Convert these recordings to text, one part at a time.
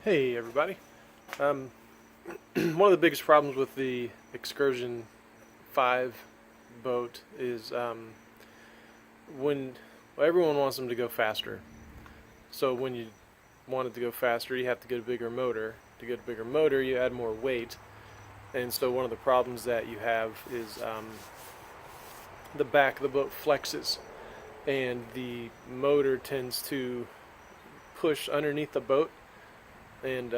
Hey everybody. One of the biggest problems with the Excursion 5 boat is when everyone wants them to go faster. So when you want it to go faster, you have to get a bigger motor. To get a bigger motor, you add more weight. And so one of the problems that you have is the back of the boat flexes, and the motor tends to push underneath the boat. And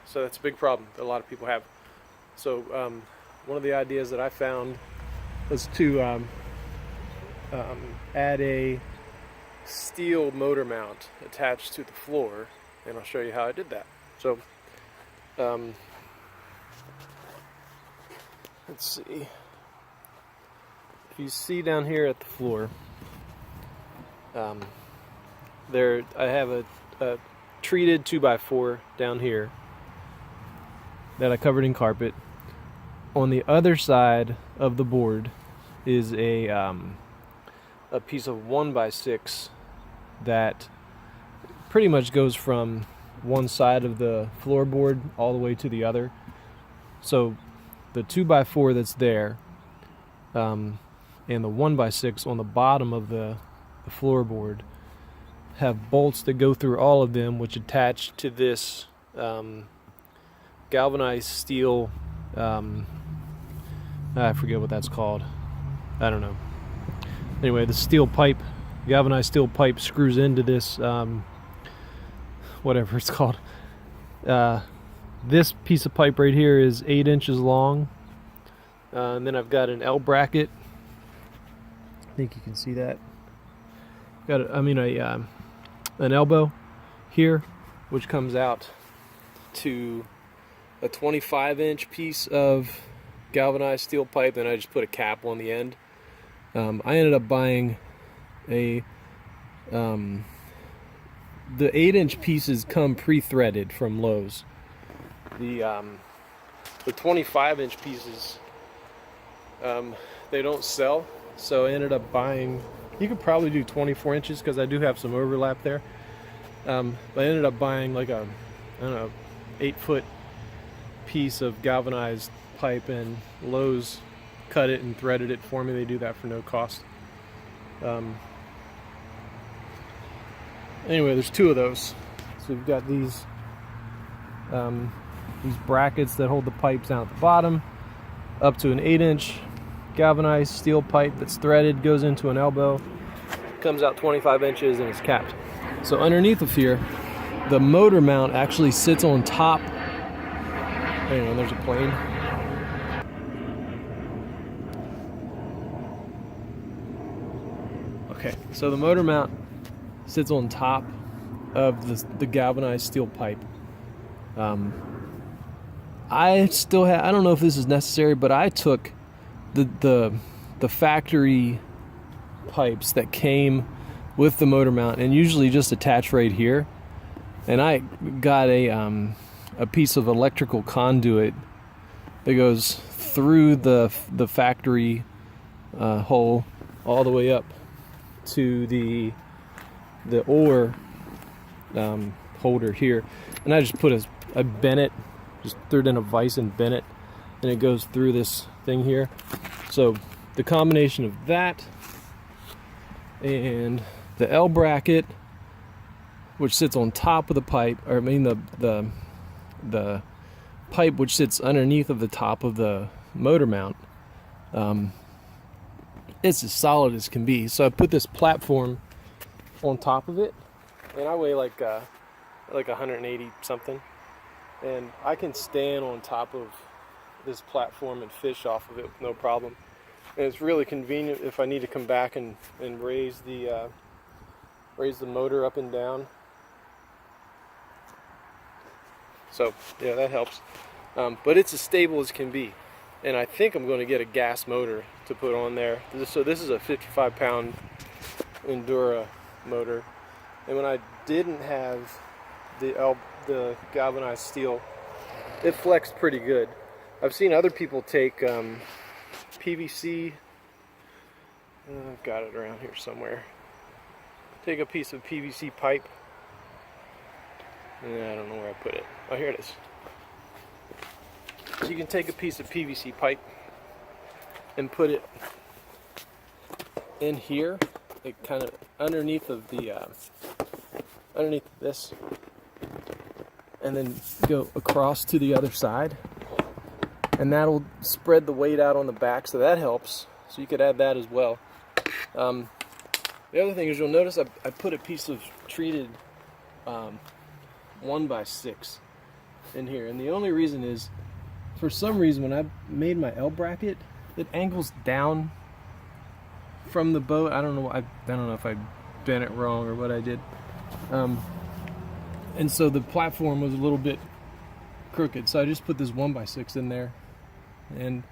so that's a big problem that a lot of people have. So one of the ideas that I found was to add a steel motor mount attached to the floor, and I'll show you how I did that. So let's see. If you see down here at the floor, there I have a treated 2x4 down here that I covered in carpet. On the other side of the board is a piece of 1x6 that pretty much goes from one side of the floorboard all the way to the other. So the 2x4 that's there and the 1x6 on the bottom of the floorboard have bolts that go through all of them, which attach to this galvanized steel, I forget what that's called, I don't know. Anyway, the steel pipe, galvanized steel pipe screws into this, whatever it's called. This piece of pipe right here is 8 inches long, and then I've got an L bracket. I think you can see that. Got an elbow here, which comes out to a 25-inch piece of galvanized steel pipe, and I just put a cap on the end. I ended up buying the 8-inch pieces come pre-threaded from Lowe's. The 25-inch pieces, they don't sell, so I ended up buying. You could probably do 24 inches because I do have some overlap there. But I ended up buying like a, 8-foot piece of galvanized pipe, and Lowe's cut it and threaded it for me. They do that for no cost. Anyway, there's two of those. So you've got these brackets that hold the pipes down at the bottom, up to an 8-inch galvanized steel pipe that's threaded, goes into an elbow, comes out 25 inches, and is capped. So underneath of here, the motor mount actually sits on top. Hang on, there's a plane. Okay, so the motor mount sits on top of the galvanized steel pipe. I don't know if this is necessary, but I took the factory pipes that came with the motor mount and usually just attach right here, and I got a piece of electrical conduit that goes through the factory hole all the way up to the oar holder here, and I just put I bent it, just threw it in a vise and bent it, and it goes through this thing here. So the combination of that and the L bracket, which sits on top of the pipe, or the pipe which sits underneath of the top of the motor mount, it's as solid as can be. So I put this platform on top of it, and I weigh like 180 something, and I can stand on top of this platform and fish off of it with no problem. And it's really convenient if I need to come back and raise the motor up and down. So yeah, that helps. But it's as stable as can be, and I think I'm going to get a gas motor to put on there. So this is a 55-pound Endura motor, and when I didn't have the galvanized steel, it flexed pretty good. I've seen other people take PVC. I've got it around here somewhere. Take a piece of PVC pipe I don't know where I put it. Oh, here it is. So you can take a piece of PVC pipe and put it in here, it kind of underneath of the underneath this, and then go across to the other side, and that'll spread the weight out on the back, so that helps. So you could add that as well. The other thing is, you'll notice I put a piece of treated 1x6 in here, and the only reason is, for some reason, when I made my L bracket, it angles down from the boat. I don't know if I bent it wrong or what I did, and so the platform was a little bit crooked. So I just put this 1x6 in there, and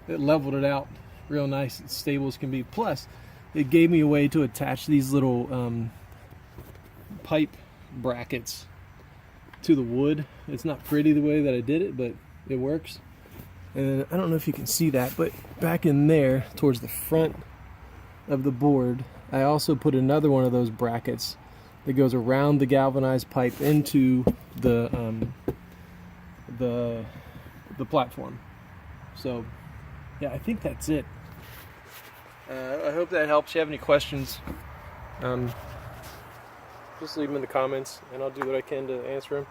it leveled it out real nice. It's stable as can be. Plus, it gave me a way to attach these little pipe brackets to the wood. It's not pretty the way that I did it, but it works. And I don't know if you can see that, but back in there towards the front of the board, I also put another one of those brackets that goes around the galvanized pipe into the platform. So yeah, I think that's it. I hope that helps. If you have any questions, just leave them in the comments, and I'll do what I can to answer them.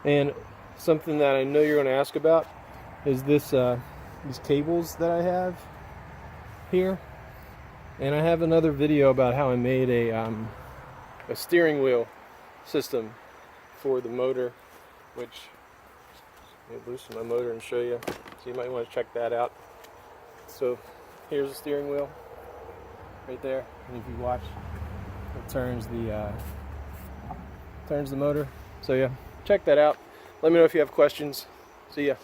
And something that I know you're going to ask about is this these cables that I have here. And I have another video about how I made a steering wheel system for the motor, which let me loosen my motor and show you. So you might want to check that out. So here's the steering wheel right there, and if you watch, it turns the motor. So yeah, check that out. Let me know if you have questions. See ya.